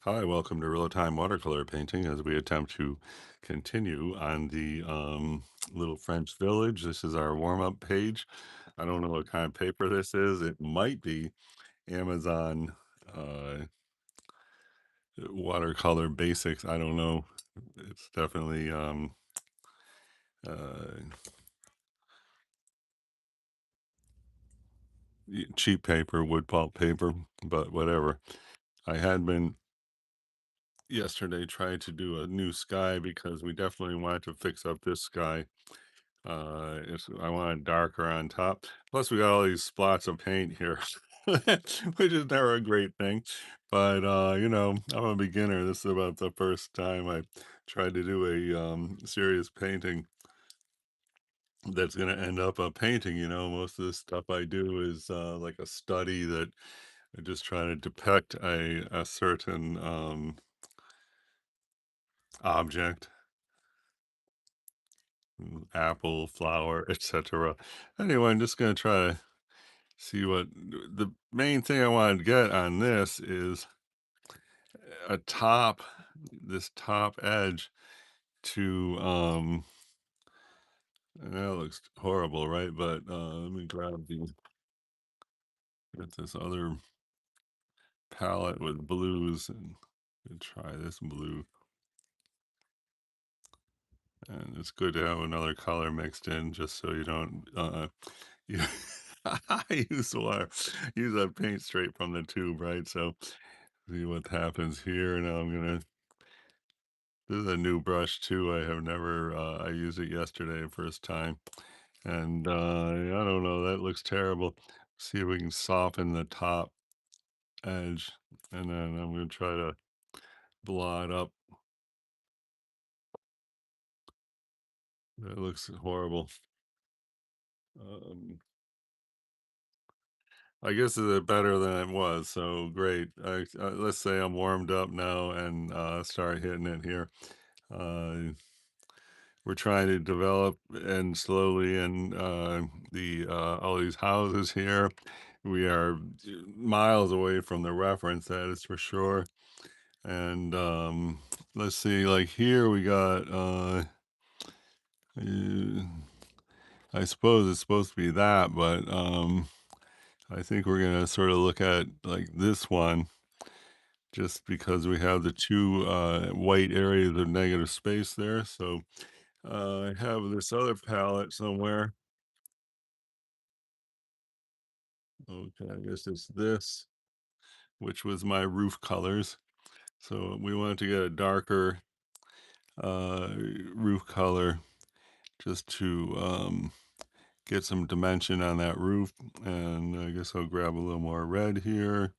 Hi, welcome to Real-Time Watercolor Painting as we attempt to continue on the Little French Village. This is our warm-up page. I don't know what kind of paper this is. It might be Amazon uh, watercolor basics. I don't know. It's definitely uh, cheap paper, wood pulp paper, but whatever. I had been yesterday trying to do a new sky because we definitely wanted to fix up this sky. I want it darker on top. Plus, we got all these spots of paint here, which is never a great thing. But I'm a beginner. This is about the first time I tried to do a serious painting that's going to end up a painting. Most of the stuff I do is like a study that I just try to depict a certain object, apple, flower, etc. Anyway, I'm just going to try to see what the main thing I wanted to get on this is a top, this top edge to, and that looks horrible, right? But let me get this other palette with blues and try this blue. And it's good to have another color mixed in just so you don't, you, I use water, use that paint straight from the tube, right? So see what happens here. Now I'm gonna This is a new brush too. I have never, I used it yesterday, first time. And I don't know, that looks terrible. See if we can soften the top edge. And then I'm going to try to blot up. That looks horrible. Um, I guess it's better than it was. So great. Let's say I'm warmed up now and start hitting it here. Uh, we're trying to develop and slowly and the all these houses here. We are miles away from the reference, that is for sure. And let's see, like here we got uh, I suppose it's supposed to be that, but I think we're gonna sort of look at like this one just because we have the two white areas of negative space there. So I have this other palette somewhere. Okay, I guess it's this, which was my roof colors. So we wanted to get a darker uh, roof color just to get some dimension on that roof. And I guess I'll grab a little more red here.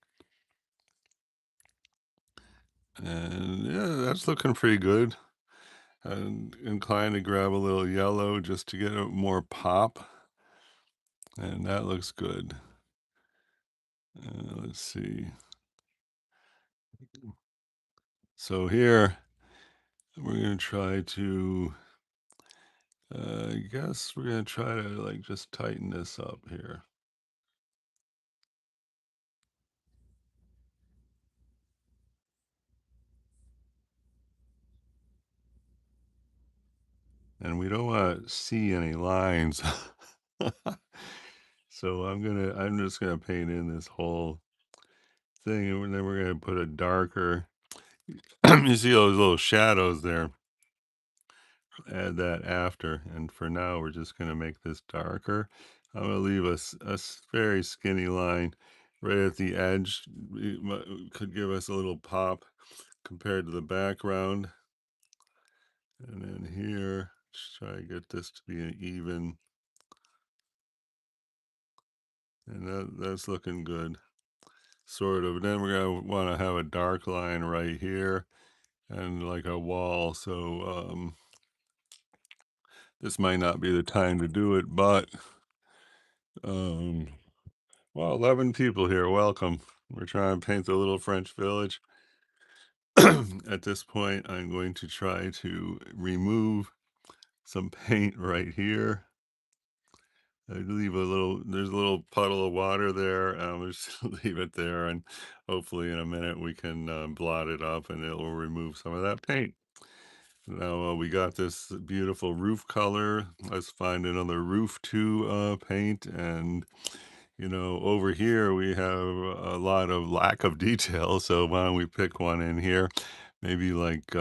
And yeah, that's looking pretty good. And inclined to grab a little yellow just to get a more pop. And that looks good. Let's see. So here we're going to try to, I guess we're going to try to like just tighten this up here. And we don't want to see any lines. So I'm just gonna paint in this whole thing, and then we're gonna put a darker. You see those little shadows there? Add that after, and for now we're just gonna make this darker. I'm gonna leave very skinny line right at the edge. Could give us a little pop compared to the background. And then here, just try to get this to be an even, and that's looking good. Sort of. Then we're gonna want to have a dark line right here and like a wall. So this might not be the time to do it, but um, well, 11 people here. Welcome. We're trying to paint the little French village. At this point, I'm going to try to remove some paint right here. I leave a little there's a little puddle of water there, we'll just leave it there, and hopefully in a minute we can, blot it up and it will remove some of that paint. Now, we got this beautiful roof color. Let's find another roof to, paint, and, over here we have a lot of lack of detail, so why don't we pick one in here? Maybe like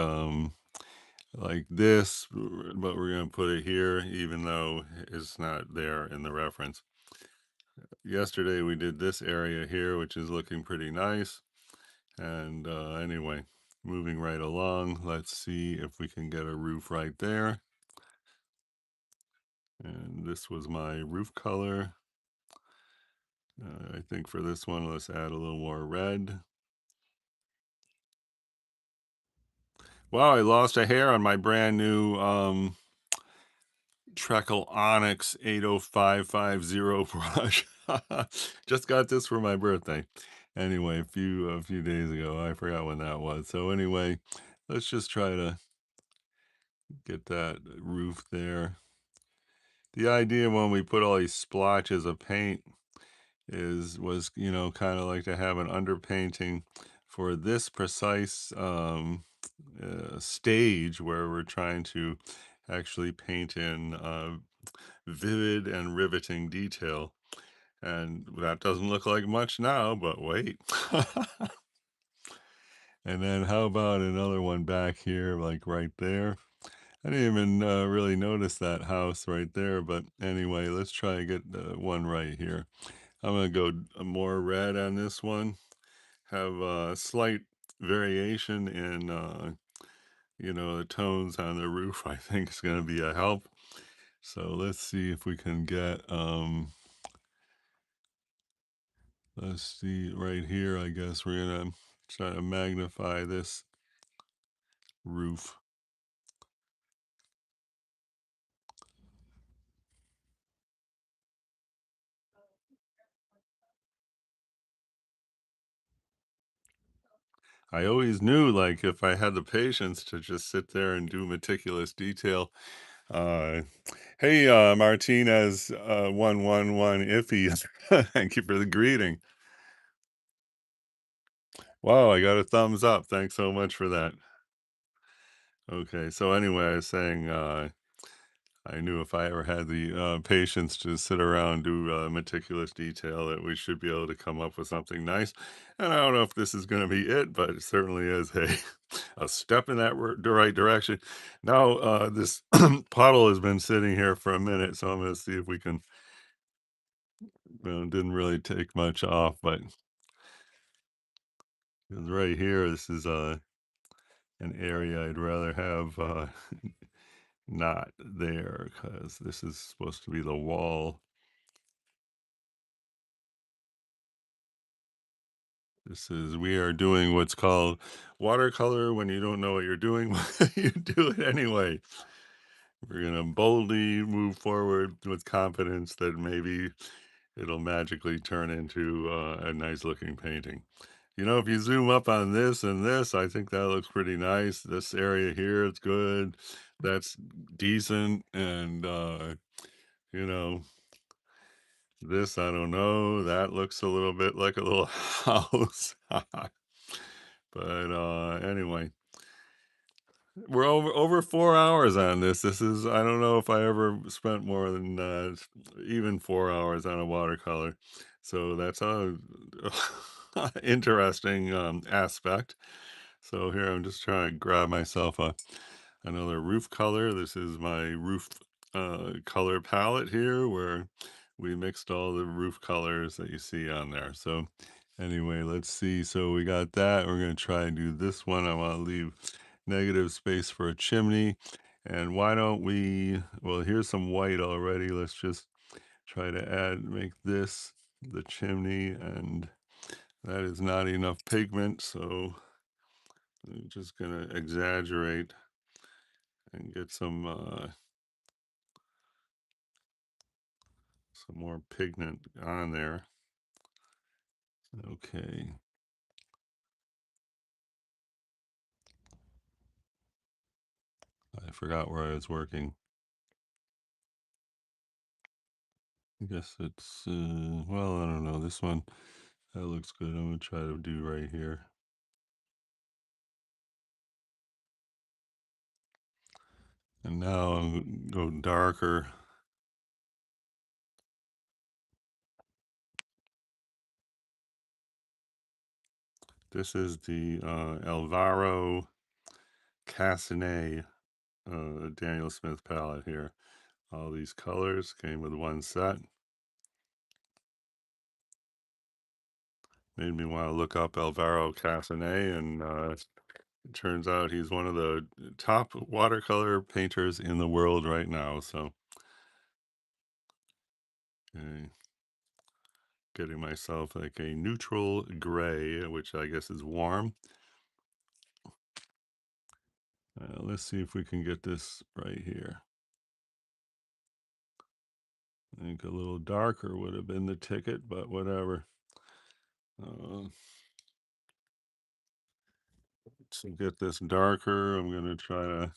this, but we're gonna put it here even though it's not there in the reference. Yesterday we did this area here, which is looking pretty nice. And anyway, moving right along, let's see if we can get a roof right there. And this was my roof color. I think for this one, let's add a little more red. Wow, I lost a hair on my brand new Treckle Onyx 80550 brush. Just got this for my birthday. Anyway, a few days ago. I forgot when that was. So anyway, let's just try to get that roof there. The idea when we put all these splotches of paint was kind of like to have an underpainting for this precise stage where we're trying to actually paint in vivid and riveting detail. And that doesn't look like much now, but wait. And then how about another one back here, like right there? I didn't even really notice that house right there, but anyway, let's try and get one right here. I'm gonna go more red on this one. Have a slight variation in, the tones on the roof. I think is gonna be a help. So let's see if we can get, let's see right here. I guess we're gonna try to magnify this roof. I always knew, like, if I had the patience to just sit there and do meticulous detail. Uh, hey, Martinez, 111 iffy. Thank you for the greeting. Wow, I got a thumbs up. Thanks so much for that. Okay, so anyway, I was saying, I knew if I ever had the patience to sit around and do meticulous detail, that we should be able to come up with something nice. And I don't know if this is going to be it, but it certainly is a step in that the right direction. Now, this puddle has been sitting here for a minute, so I'm going to see if we can. Well, it didn't really take much off, but 'cause right here, this is an area I'd rather have not there because this is supposed to be the wall. We are doing what's called watercolor when you don't know what you're doing, you do it anyway. We're going to boldly move forward with confidence that maybe it'll magically turn into a nice looking painting. If you zoom up on this and this, I think that looks pretty nice. This area here is good. That's decent. And, you know, this, I don't know. That looks a little bit like a little house. But anyway, we're over 4 hours on this. This is I don't know if I ever spent more than even 4 hours on a watercolor. So that's a interesting aspect. So here I'm just trying to grab myself another roof color. This is my roof color palette here where we mixed all the roof colors that you see on there. So anyway, let's see. So we got that. We're going to try and do this one. I want to leave negative space for a chimney. And why don't we, well, here's some white already. Let's just try to make this the chimney, and that is not enough pigment. So I'm just going to exaggerate and get some more pigment on there. Okay. I forgot where I was working. I guess it's, well, I don't know. This one, that looks good. I'm gonna try to do right here. And now I'm go darker. This is the Alvaro Castanet Daniel Smith palette here. All these colors came with one set. Made me want to look up Alvaro Castanet, and it turns out he's one of the top watercolor painters in the world right now. So, okay, getting myself like a neutral gray, which I guess is warm. Let's see if we can get this right here. I think a little darker would have been the ticket, but whatever. Uh, to get this darker, I'm going to try to,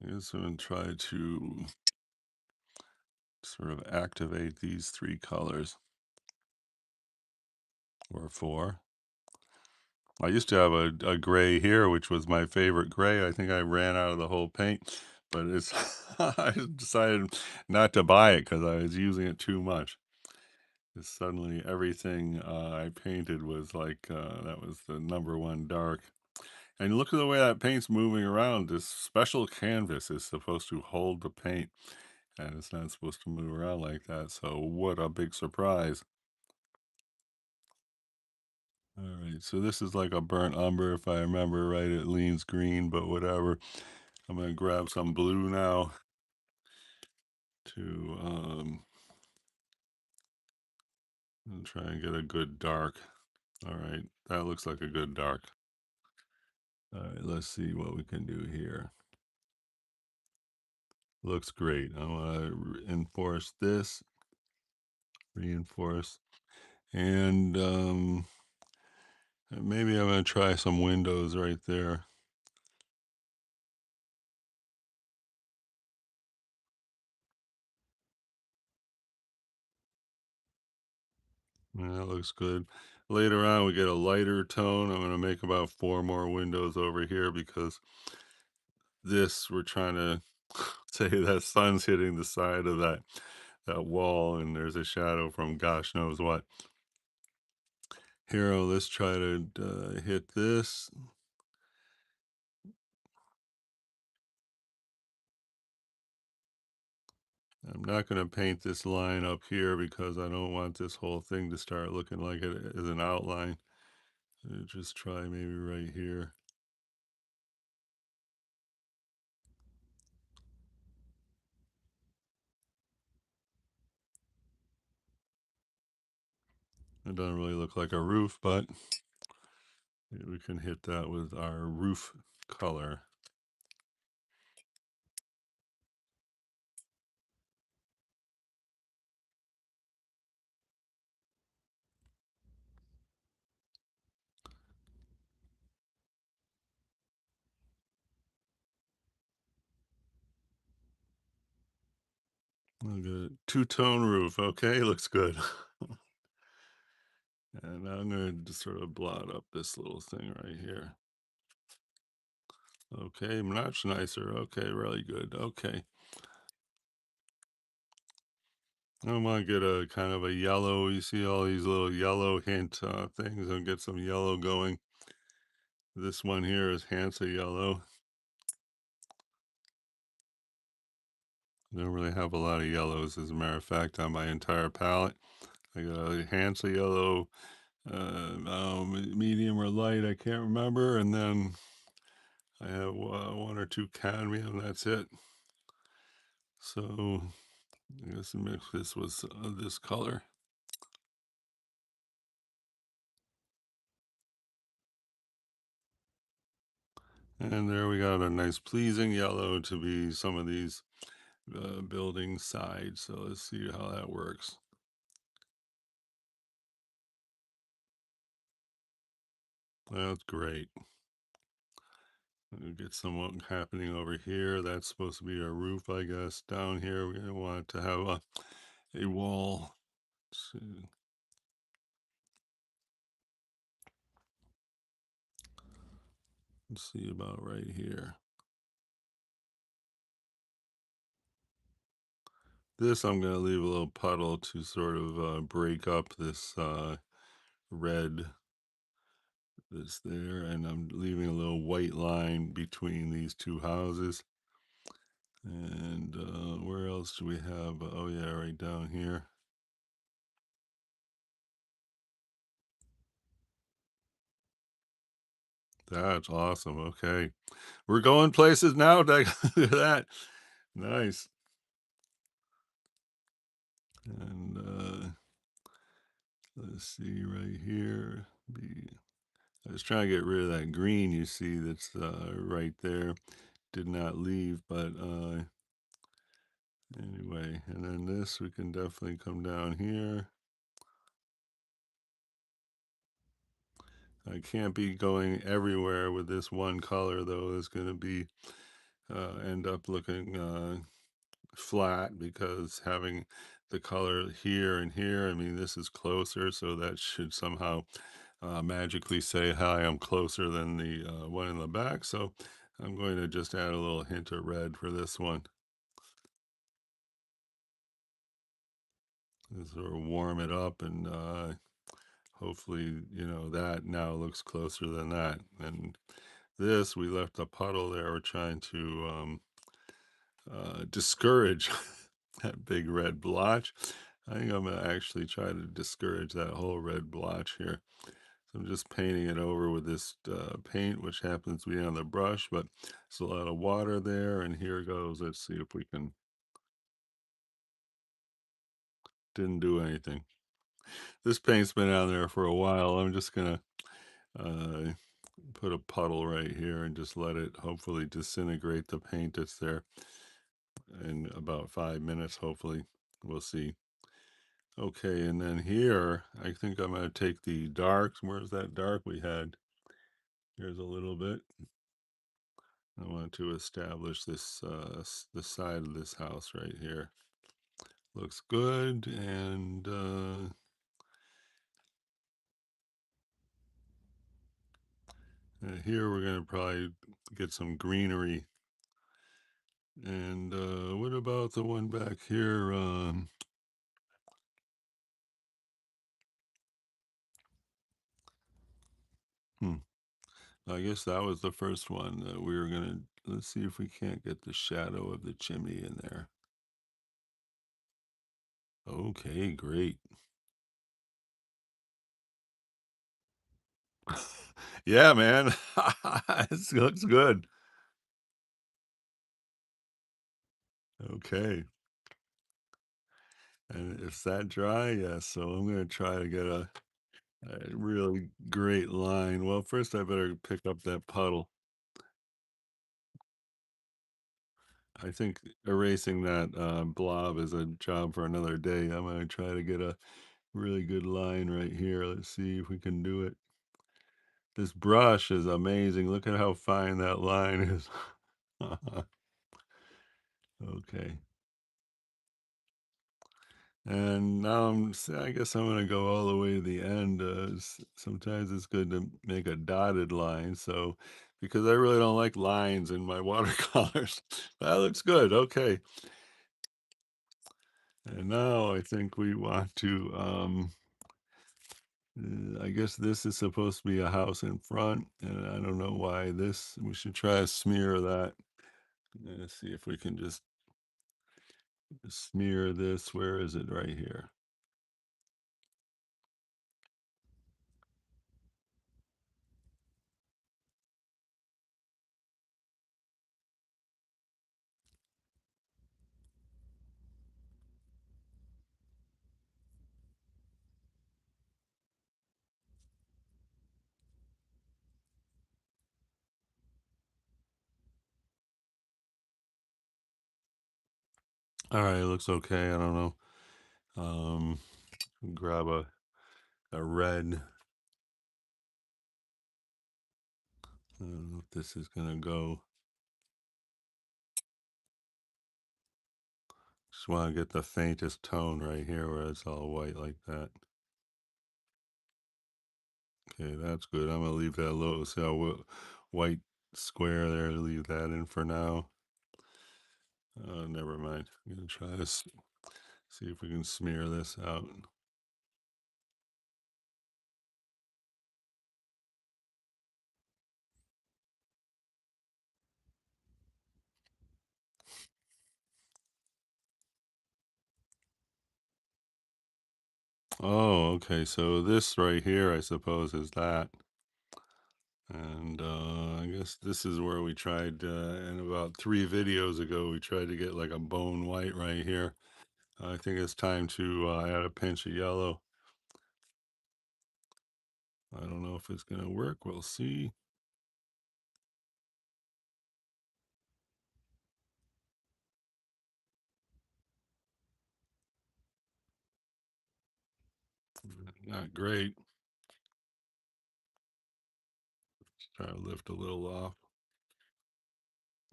I guess I'm going to try to sort of activate these three colors, or four. I used to have a gray here, which was my favorite gray. I think I ran out of the whole paint, but it's, I decided not to buy it because I was using it too much. Suddenly everything I painted was like, that was the number one dark. And look at the way that paint's moving around. This special canvas is supposed to hold the paint, and it's not supposed to move around like that. So what a big surprise. All right, so this is like a burnt umber, if I remember right. It leans green, but whatever. I'm gonna grab some blue now to and try and get a good dark. All right, that looks like a good dark. All right, let's see what we can do here. Looks great. I want to reinforce this, reinforce, and maybe I'm going to try some windows right there. Yeah, that looks good. Later on, we get a lighter tone. I'm going to make about 4 more windows over here because this, we're trying to say that sun's hitting the side of that wall, and there's a shadow from gosh knows what. Here, let's try to hit this. I'm not going to paint this line up here because I don't want this whole thing to start looking like it is an outline. Just try maybe right here. It doesn't really look like a roof, but we can hit that with our roof color. Look at it. Two-tone roof. Okay, looks good. And I'm going to just sort of blot up this little thing right here. Okay, much nicer. Okay, really good. Okay. I want to get a kind of a yellow. You see all these little yellow hint things, and get some yellow going. This one here is Hansa yellow. I don't really have a lot of yellows, as a matter of fact, on my entire palette. I got a Hansa yellow, medium or light, I can't remember, and then I have one or two cadmium. That's it. So I guess mix this with this color. And there we got a nice pleasing yellow to be some of these building sides. So let's see how that works. That's great. Get some happening over here. That's supposed to be a roof, I guess. Down here, we're gonna want to have a wall. So, let's see about right here. This I'm gonna leave a little puddle to sort of break up this red that's there, and I'm leaving a little white line between these two houses. And where else do we have? Oh yeah, right down here. That's awesome. Okay. We're going places now. Look at that. Nice. And let's see right here. I was trying to get rid of that green you see that's right there. Did not leave, but anyway. And then this, we can definitely come down here. I can't be going everywhere with this one color though. It's going to be end up looking flat because having the color here and here, I mean, this is closer, so that should somehow magically say, hi, I'm closer than the one in the back. So I'm going to just add a little hint of red for this one. Sort of warm it up and hopefully, you know, that now looks closer than that. And this, we left a puddle there. We're trying to discourage that big red blotch. I think I'm gonna actually try to discourage that whole red blotch here. So I'm just painting it over with this paint, which happens to be on the brush, but there's a lot of water there. And here goes. Let's see if we can. Didn't do anything. This paint's been on there for a while. I'm just gonna uh, put a puddle right here and just let it hopefully disintegrate the paint that's there in about 5 minutes. Hopefully, we'll see. Okay, and then here, I think I'm going to take the darks. Where's that dark we had? Here's a little bit. I want to establish this, the side of this house right here. Looks good, and here we're going to probably get some greenery. And what about the one back here? Hmm. I guess that was the first one that we were going to. Let's see if we can't get the shadow of the chimney in there. Okay, great. Yeah, man. It looks good. Okay. And it's that dry, yes. So I'm gonna try to get a really great line. Well, first I better pick up that puddle. I think erasing that blob is a job for another day. I'm gonna try to get a really good line right here. Let's see if we can do it. This brush is amazing. Look at how fine that line is. Okay. And now I guess I'm gonna go all the way to the end. Sometimes it's good to make a dotted line. So, because I really don't like lines in my watercolors, that looks good. Okay. And now I think we want to. I guess this is supposed to be a house in front, and I don't know why this. We should try to smear that. Let's see if we can just smear this. Where is it? Right here. All right, it looks okay. I don't know. Um, grab a red. I don't know if this is gonna go. Just want to get the faintest tone right here where it's all white like that. Okay, that's good. I'm gonna leave that little white square there. Leave that in for now. Never mind. I'm gonna try to see if we can smear this out. Oh, okay. So this right here, I suppose, is that. And I guess this is where we tried, and about 3 videos ago, we tried to get like a bone white right here. I think it's time to add a pinch of yellow. I don't know if it's going to work. We'll see. Not great. Let's try to lift a little off.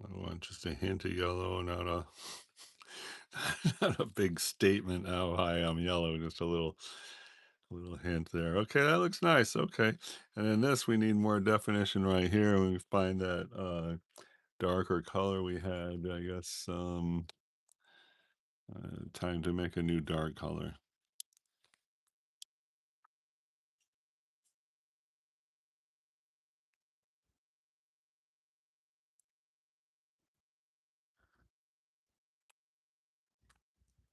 I want just a hint of yellow, not a not a big statement how high I'm yellow, just a little hint there. Okay, that looks nice. Okay. And then this we need more definition right here. We find that darker color we had, I guess time to make a new dark color.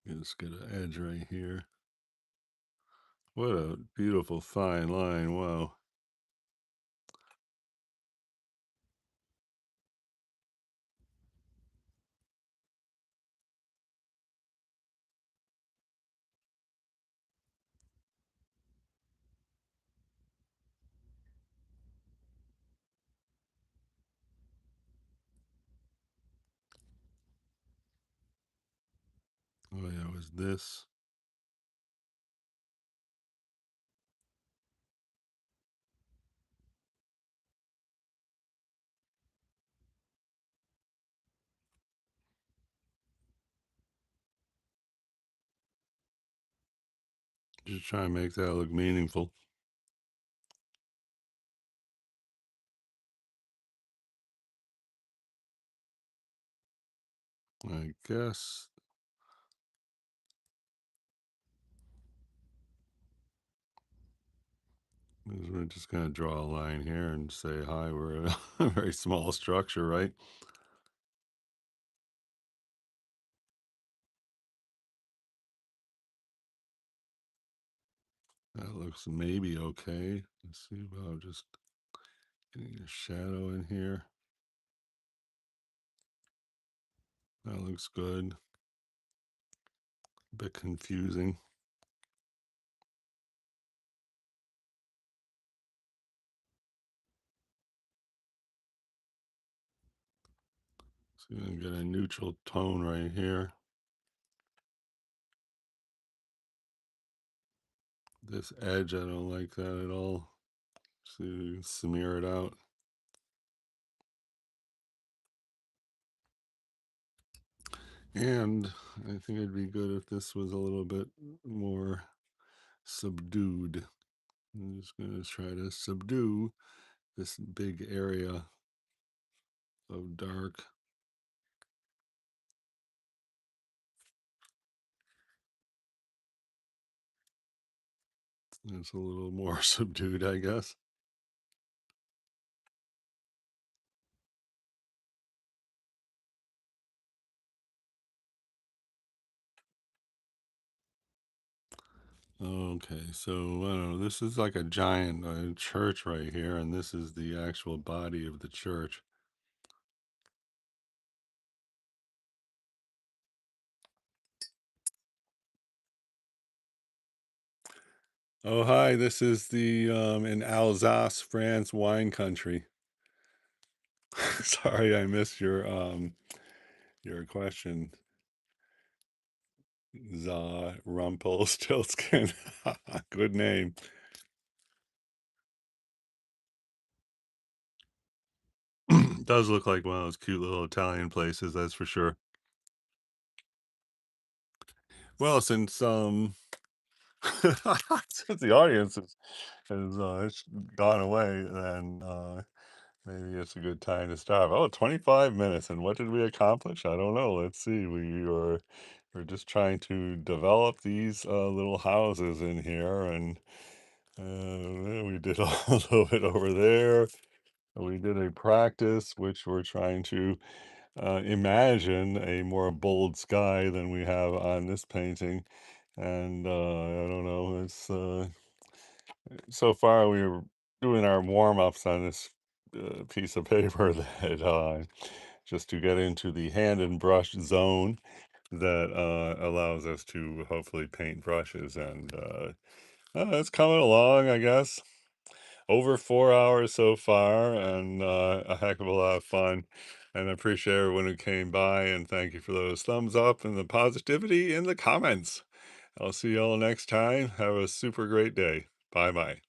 Just get an edge right here. What a beautiful fine line. Wow. Oh yeah, it was this. Just try and make that look meaningful. I guess we're just going to draw a line here and say, hi, we're a very small structure, right? That looks maybe okay. Let's see about just getting a shadow in here. That looks good. A bit confusing. So you're going to get a neutral tone right here. This edge, I don't like that at all. So you smear it out. And I think it'd be good if this was a little bit more subdued. I'm just going to try to subdue this big area of dark. It's a little more subdued, I guess. Okay, so I don't know. This is like a giant church right here, and this is the actual body of the church. Oh, hi. This is the in Alsace, France, wine country. Sorry, I missed your question. Za Rumpelstiltskin. Good name. Does look like one of those cute little Italian places, that's for sure. Well, since the audience has gone away, then, maybe it's a good time to stop. Oh, 25 minutes, and what did we accomplish? I don't know. Let's see. We're just trying to develop these little houses in here, and we did a little bit over there. We did a practice, which we're trying to imagine a more bold sky than we have on this painting. And I don't know. It's so far we were doing our warm-ups on this piece of paper that just to get into the hand and brush zone that allows us to hopefully paint brushes, and it's coming along, I guess. Over 4 hours so far, and a heck of a lot of fun. And I appreciate everyone who came by, and thank you for those thumbs up and the positivity in the comments. I'll see y'all next time. Have a super great day. Bye bye.